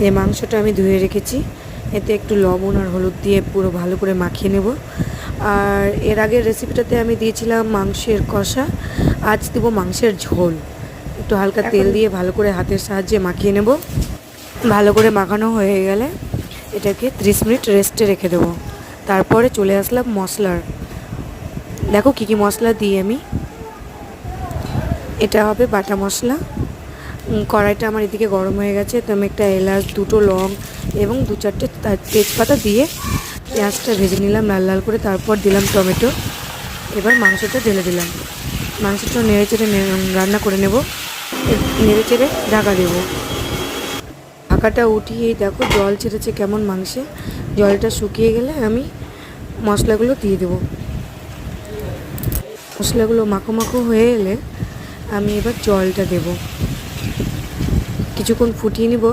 এই মাংসটা আমি ধুয়ে রেখেছি, এতে একটু লবণ আর হলুদ দিয়ে পুরো ভালো করে মাখিয়ে নেব। আর এর আগের রেসিপিটাতে আমি দিয়েছিলাম মাংসের কষা, আজ দেব মাংসের ঝোল। একটু হালকা তেল দিয়ে ভালো করে হাতের সাহায্যে মাখিয়ে নেব। ভালো করে মাখানো হয়ে গেলে এটাকে 30 মিনিট রেস্টে রেখে দেবো। তারপরে চলে আসলাম মশলার, দেখো কী কী মশলা দিই আমি। এটা হবে বাটা মশলা। কড়াইটা আমার এদিকে গরম হয়ে গেছে, তো আমি একটা এলাচ, দুটো লং এবং 2-4টে তেজপাতা দিয়ে পেঁয়াজটা ভেজে নিলাম লাল লাল করে। তারপর দিলাম টমেটো। এবার মাংসটা ঢেলে দিলাম। মাংসটা নেড়ে চেড়ে রান্না করে নেব। নেড়ে চেড়ে ঢাকা দেবো। ঢাকাটা উঠিয়েই দেখো জল ছেড়েছে কেমন মাংসে। জলটা শুকিয়ে গেলে আমি মশলাগুলো দিয়ে দেবো। মশলাগুলো মাখো মাখো হয়ে এলে আমি এবার জলটা দেব, কিছুক্ষণ ফুটিয়ে নিব।